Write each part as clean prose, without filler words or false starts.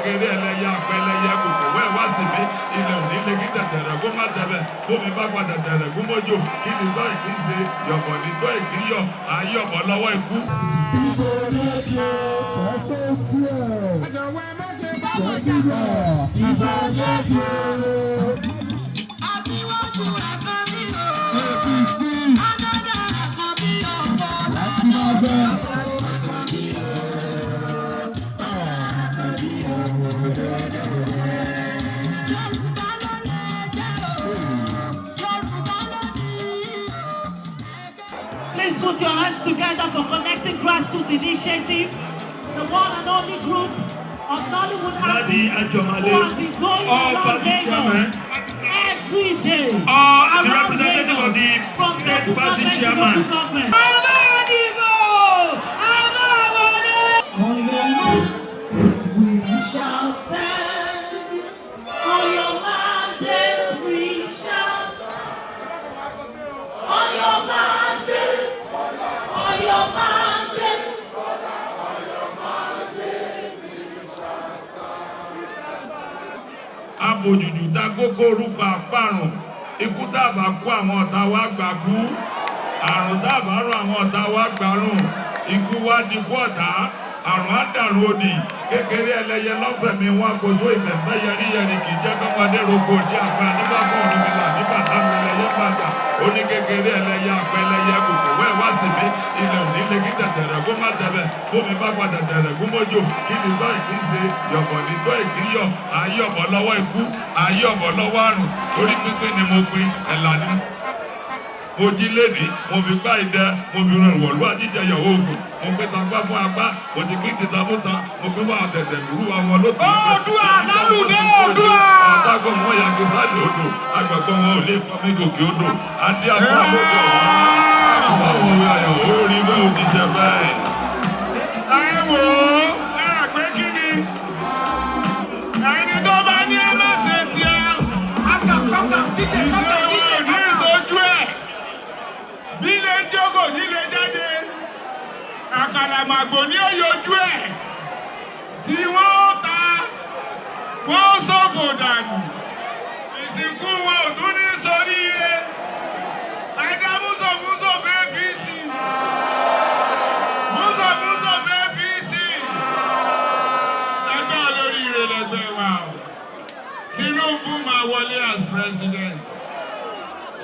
kékeré ẹlẹ́yà apẹ́lẹ́yẹ kòkò wẹ́ wá sí mi ilẹ̀ òní lè kí tẹ̀tẹ̀rẹ̀ kó má tẹ̀bẹ̀ bómi bá padà tẹ̀rẹ̀ kó mọ́jò kí ni tọ́ ìkí ń ṣe yọ̀bọ̀ ní tọ́ ìkí yọ̀ ayọ̀bọ̀ lọ́wọ́ ikú. Please put your hands together for Connecting Grassroots Initiative, the one and only group of Nollywood artists who have been going around Lagos every day. The representative of the state party chairman. We shall stand on your mandate. We shall stand on your mandate. On your mandate. Abojuju ta kókó orúkọ àparùn ikú tàbá kó àwọn ọ̀tá wa gbà kú àrùn tàbá rún àwọn ọ̀tá wa gbàrùn ikú wa di kú ọ̀tá àrùn àdàrú òdì kékeré ẹlẹ́yẹ lọ́fẹ̀mí wọn gbóso ìbẹ̀fẹ́ yẹríyẹrí kì í jẹ́ kọ́mọdé roko òdì àgbà nígbà kan òrùmìlà nígbà táwọn ẹlẹ́yẹ padà ó ní kékeré ẹlẹ́yẹ apẹ́lẹ́yẹ kòkò wẹ́ wá sí mi ilẹ̀ òní lè kí tẹ̀tẹ̀rẹ̀ kó má tẹ̀bẹ̀ bómi bá padà tẹ̀rẹ̀ kó mọ́jò kí ni tọ́ ìkí ń ṣe yọ̀bọ̀ ní tọ́ ìkí yọ̀ ayọ̀bọ̀ lọ́wọ́ ikú ayọ̀bọ̀ lọ́wọ́ àrùn orí pínpín ni mo pin ẹ̀là ní mo jí lénìí mo fi gbá ìdẹ mo fi ràn wọ̀lú àjíjẹyọ̀ oògùn mo pín tagbá fún agbá mo ti pín tìta fún tan mo pín wà tẹ̀tẹ̀ lùrú àwọn ló ti Oòduà lálùdé Oòduà. ọ̀tàgbọ̀n wọn yàgò sáàlì odò agbẹ̀gbọ́n wọn ò lè pọn mi gòkè odò adé àbúrò àbúrò àwọn òwe ayọ̀ orí bẹ́ẹ̀ ò ti ṣe bẹ́ẹ̀. Ẹ wò ó, ẹ àgbẹ̀ kí ni? Ẹni tó bá ní ẹ má ṣe tiẹ̀. Ìṣòro ní ìṣojú ẹ̀. Bí ilé ń jókòó nílé jáde. Àkàlàmàgbò ní òyòjú ẹ̀. Tí wọ́n ta, wọ́n ṣòfò dànù. Ìsìnkú wọn ò tún ní soríire. Ẹ̀dá músòmúsò fẹ́ bí sí. Músòmúsò fẹ́ bí sí. Ẹgbẹ́ olóríire lẹgbẹ́ wa o. Tinubu máa wọlé as president.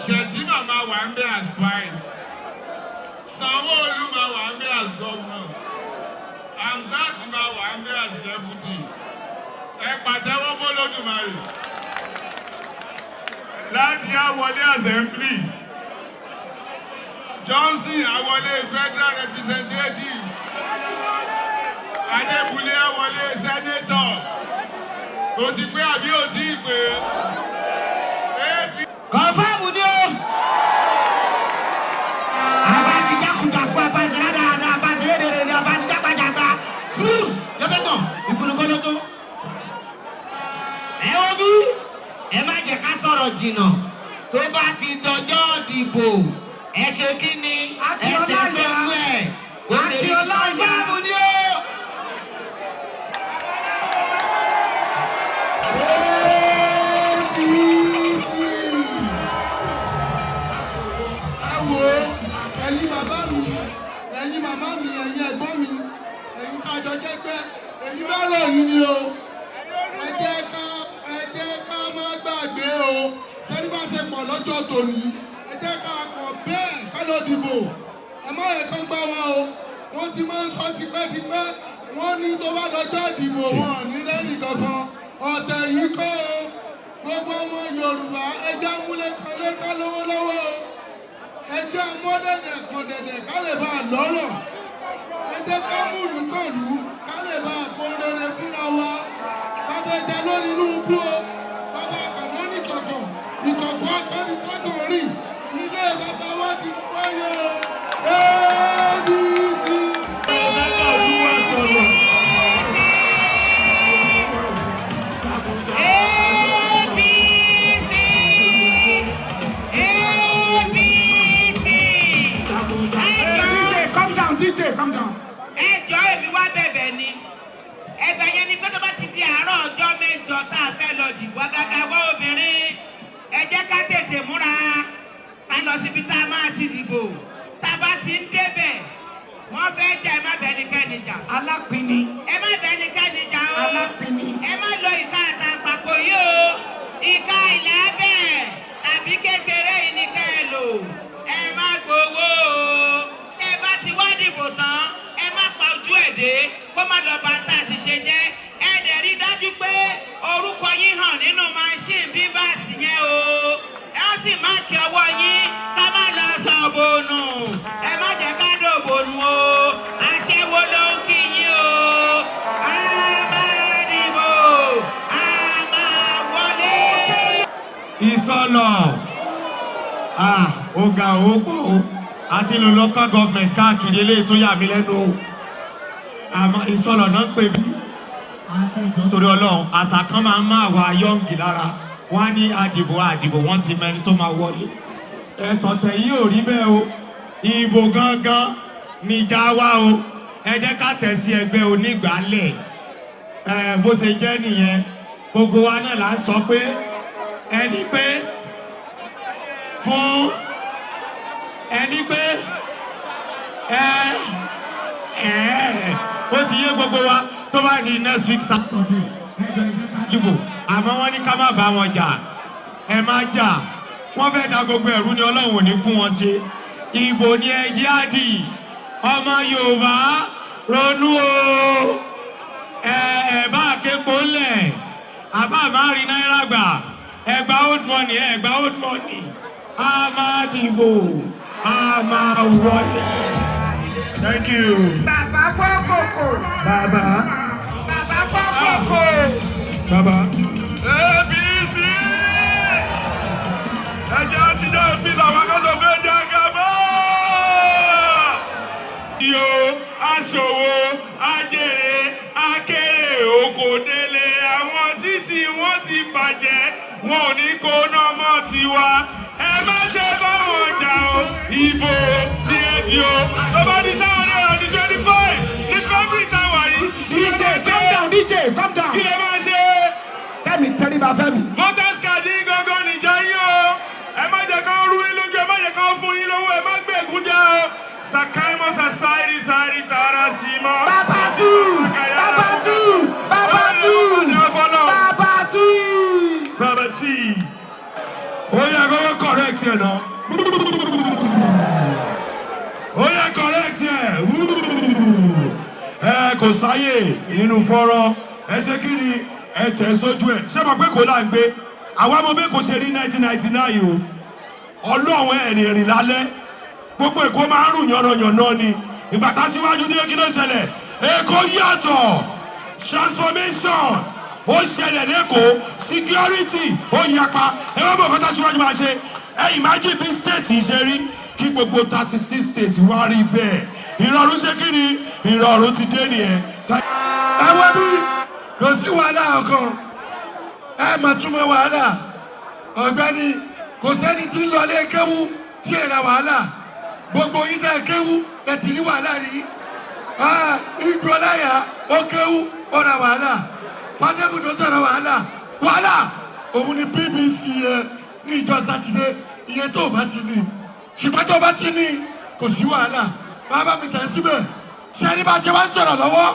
Shettima máa wà ń bẹ̀ as vice. Sanwó-Olú máa wà ń bẹ̀ as governor. Hamzat máa wà ń bẹ̀ as deputy. Ẹ pàtẹ́wọ́ f'Olódùmarè. Láti àwọlé assembly. Johnson àwọlé federal representative. Adébúlé àwọlé senator. O ti pé àbí o ti pé? Kọ̀fáàmù ni o. Àbájí jákujàku, àbájí rádaràdà, àbájí rédèrèdè, àbájí jágbàjàgbà. Yọ̀fẹ́ tán, ìkùnùkọ́ ló tó. Ẹ wo bí? Ẹ má jẹ́ ká sọ̀rọ̀ jìnnà. Tó bá ti dọjọ́ ìdìbò, ẹ ṣe kí ni? Ẹ tẹ̀síwájú ẹ̀. Kọ̀fáàmù ni o. Ẹ̀yin bàbá mi, ẹ̀yin màmá mi, ẹ̀yin ẹ̀gbọ́n mi, ẹ̀yin kájọ jẹ́gbẹ́, èmi bá rọ̀ yín ni o. Ẹ jẹ́ ká má gbàgbé o. Sẹ́ni bá ṣe pọ̀ lọ́jọ́ tòní, ẹ jẹ́ ká pọ̀ bẹ́ẹ̀ ká lọ dìbò. Ẹ má yẹ kán gbá wọn o. Wọ́n ti máa ń sọ tipẹ́tipẹ́. Wọ́n ní tó bá lọ́jọ́ ìdìbò wọn ní lẹ́yìn kankan. Ọ̀tẹ̀ yìí kọ́ o. Gbogbo ọmọ Yorùbá ẹ jẹ́ múlẹ̀ kan lé ká lówó lọ́wọ́ o. Ẹ jẹ́ mọ́dẹ̀dẹ̀ kọ̀dẹ̀dẹ̀ ká lè bá a lọ́rọ̀. Ẹ jẹ́ ká múlù kọ̀lù ká lè bá a fọ́n rere fúnra wa. Bàbá ẹja lórí inú bú o. Bàbá àkàndọ́ ní kọ̀kọ̀. Ìkọ̀kọ̀ akọni kọ̀kọ̀ rìn. Ilé bàbá wa ti wáyé o. ADC. DJ, calm down. Ẹ jọ̀ọ́ èmi wá bẹ̀bẹ̀ ni. Ẹ̀bẹ̀ yẹn ni pé tó bá ti di àárọ̀ lọ síbi tá a máa ti dìbò tá a bá ti ń débẹ̀ wọ́n fẹ́ jà ẹ má bẹ́nikẹ́ni jà. Alápinni. Ẹ má bẹ́nikẹ́ni jà o. Alápinni. Ẹ má lo ìka àtàǹpàkò yìí o. Ìka ilẹ̀ bẹ́ẹ̀ tàbí kékeré yìí ni kẹ́ ẹ lò. Ẹ má gbowó o. Ẹ bá ti wá dìbò tán ẹ má pa ojú ẹ̀ dé kó má lọ bá tá a ti ṣe jẹ́. Ẹ dẹ̀ rí dájú pé orúkọ yín hàn nínú machine bíbáàsì yẹn o. Ẹ ó sì má kí ọwọ́ yín ká má lọ sọ bònú. Ẹ má jẹ́ ká dò bònú o. Aṣẹ́wó ló ń kí yín o. A máa dìbò, a máa wọlé. Ìsọlọ̀ ọ̀gá òpó àti ìlú local government káàkiri eléyìí tó yà mí lẹ́nu àmọ́ ìsọlọ̀ náà ń pè bí torí Ọlọ́run àṣà kan máa ń máa wà yọ̀ǹgì lára wọ́n á ní àdìbò wọ́n ti mẹ́ni tó máa wọlé ẹ̀tọ̀tẹ̀ yìí ò rí bẹ́ẹ̀ o ìbò gangan níjà wá o ẹ jẹ́ ká tẹ̀ sí ẹgbẹ́ onígbàálẹ̀ bó ṣe jẹ́ nìyẹn gbogbo wa náà là ń sọ pé ẹni pé fún ẹni pé ó ti yé gbogbo wa tó bá di next week Saturday ìbò àmọ́ wọ́n ní ká má bá wọn jà ẹ má jà wọ́n fẹ́ da gbogbo ẹ̀rú ni Ọlọ́run ò ní fún wọn ṣe ìbò ni ẹ jẹ́ àdì ọmọ Yorùbá ronú o bá képo lẹ̀ àbá máa rí náírà gbà ẹgbà old money ẹgbà old money a máa dìbò a máa wọlé. Thank you. Bàbá fọ́kòkò. Bàbá. Bàbá fọ́kòkò. Bàbá. ABC. Ẹjẹ́ àtijọ́ ìfìlà wọn kọ́ sọ pé jàgàbá. Iyo aṣòwò ajèrè akéré okòdélé àwọn títí wọn ti bàjẹ́ wọn ò ní kó náà mọ́ tiwa. Ẹ má ṣe bá wọn jà o ìbò ní èdè o tó bá ní sáwọn ọ̀rọ̀ ní 25 ní February táwa yìí. DJ calm down DJ calm down. Kí lè máa ṣe? Fẹ́mi tẹríba Fẹ́mi. Voters card yín gangan nìjà yín o. Ẹ má jẹ́ kán rú yín lójú, ẹ má jẹ́ kán fún yín lówó, ẹ má gbẹ̀gún já o. Sakaimo Society Sari Tara Sima. Babatu! Babatu! Babatu! Babatu! Babati. Ó yá kó correct yẹn náà. Ó yá correct yẹn. Kò sáyè nínú fọ́rọ̀ ẹ ṣe kí ni ẹ tẹ̀ sójú ẹ̀ ṣé mo pé kò là ń gbé àwa ọmọ bẹ́ẹ̀ kò ṣe ní 1999 o Ọlọ́run ẹ̀rìn rìn lálẹ́ gbogbo Èkó máa ń rùn yànnàyànnà ni ìgbà tá a síwájú ní kí ló ṣẹlẹ̀ Èkó yàtọ̀ transformation ó ṣẹlẹ̀ lẹ́kọ̀ọ́ security ó yapa ẹ wọ́n bọ̀ kọ́tà síwájú máa ṣe ẹ imagine bí state ṣe rí kí gbogbo 36 states wá rí bẹ́ẹ̀ ìrọ̀rùn ṣe kí ni ìrọ̀rùn ti dé nìyẹn. ẹ wá bí kò sí wàhálà ọkàn ẹ mà túmọ̀ wàhálà ọ̀gbẹ́ni kò sẹ́ni tí ń lọlé kéwú tí èrè wàhálà gbogbo yín tẹ́ kéwú ẹ ti ní wàhálà rí ìgbọ́láyà ó kéwú ó ra wàhálà pátẹ́bù tó sọ̀rọ̀ wàhálà òun ni BBC yẹ ní ìjọ sátidé ìyẹn tó bá ti ní ṣùgbọ́n tó bá ti ní kò sí wàhálà bàbá mi tẹ̀ síbẹ̀ ṣé ẹni bá ṣe wá ń sọ̀rọ̀ lọ́wọ́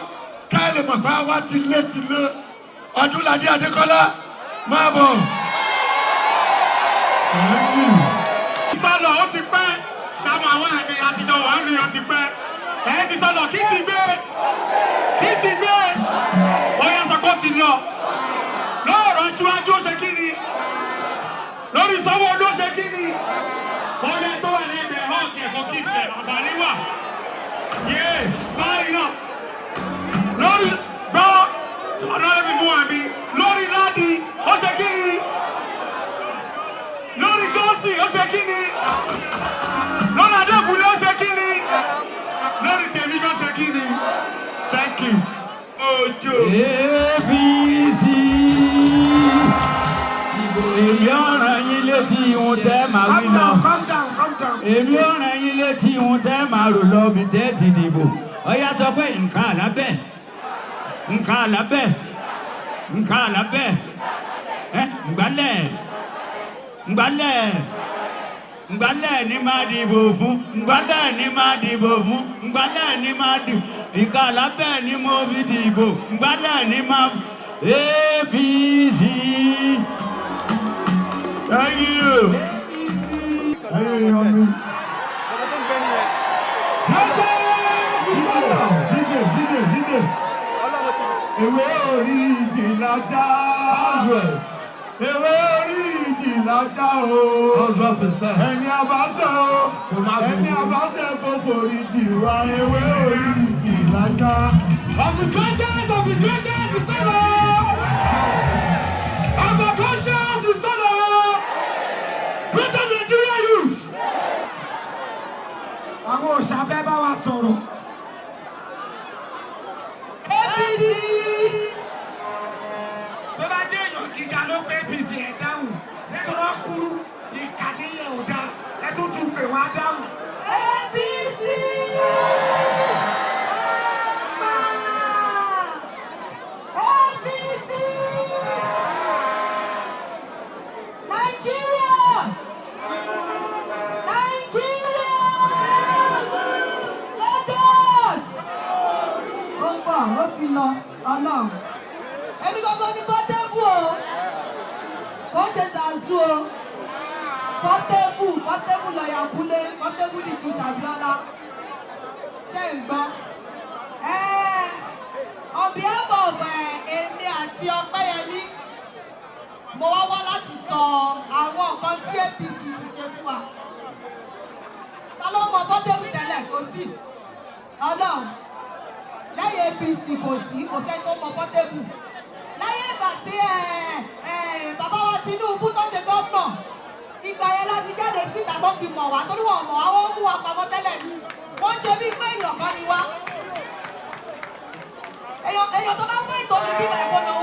ká ẹ lè mọ̀ pé àwa ti lé Ọdúnládé Adékọ́lá máa bọ̀. Ìsọlọ̀ ó ti pẹ́ ṣàmù àwọn àmì àtijọ́ wà ń rí ó ti pẹ́ ẹ̀ ti sọlọ̀ kí ti gbé ọyá sọpọ̀ ti lọ lọ́ọ̀rọ̀ síwájú ó ṣe kí ni lórí Sanwó-Olú ó ṣe kí ni ọyá tó wà lẹ́gbẹ̀ẹ́ họ́ọ̀kì ẹ̀kọ́ kí fẹ̀ àǹfààní wà yé báyìí náà lórí gbọ́ ọlọ́rẹ́bí mú àmì lórí Ládi ó ṣe kí ni lórí Jọ́sì ó ṣe kí ni lórí Adébúlé ó ṣe kí ni lórí tèmi ó ṣe kí ni thank you. Ojo. APC èmi ọ̀ràn yín létí ihun tẹ́ máa wí náà èmi ọ̀ràn yín létí ihun tẹ́ máa rò lọ bí tẹ́ ti dìbò ó yàtọ̀ pé nǹkan àlábẹ́ ẹ ngbálẹ̀ Ngbálẹ̀ ni máa dìbò fún, ngbálẹ̀ ni máa dìbò fún, ngbálẹ̀ ni máa dìbò, ìka lábẹ́ ni mo fi dìbò, ngbálẹ̀ ni máa APC. Thank you. Hey, homie. DJ. Ewé orí ìjìnlájà. 100. Ewé orí ìjìnlájà o. 100%. Ẹni àbáṣẹ o. Ẹni àbáṣẹ kò forí jì wá. Ewé orí ìjìnlájà. Of the greatest is solo. Of the conscious is solo. Greater Nigerian youth. Àwọn òṣà fẹ́ bá wa sọ̀rọ̀. APC. Tó bá jẹ́ èèyàn gíga ló pé APC ẹ̀ dáhùn. Nítorí wọ́n kúrú, ìkànnì yẹn ò dá. Ẹ tún tún pè wọ́n á dáhùn. APC. APC. Nigeria. Lagos. Gbogbo àwọn ti lọ ọ̀nà. Èmi gbogbo ní Pọ́tẹ́bù o. Wọ́n ṣe ṣàṣù o. Pọ́tẹ́bù lọ́ọ̀yà Kúnlé. Pọ́tẹ́bù ní kí Tàbíọ́lá. Ṣé ń gbọ́? On behalf of èmi àti Ọpẹ́yẹmí, mo wá láti sọ àwọn nǹkan tí APC ti ṣe fún wa. Ta ló mọ Pọ́tẹ́bù tẹ́lẹ̀? Kò sí. Ọlọ́run. Lẹ́yìn APC kò sẹ́ni tó mọ Pọ́tẹ́bù. Lẹ́yìn ìgbà tí bàbá wa Tinubu tó ṣe gómìnà, ìgbà yẹn láti jáde síta tó ti mọ̀ wá torí wọn mọ̀ wá wọ́n mú wa pamọ́ tẹ́lẹ̀ ní. Wọ́n ṣe bí pé èèyàn kan ni wá. Èèyàn tó bá fẹ́ ìtọ́jú bí ìgbà ẹ̀kọ́ náà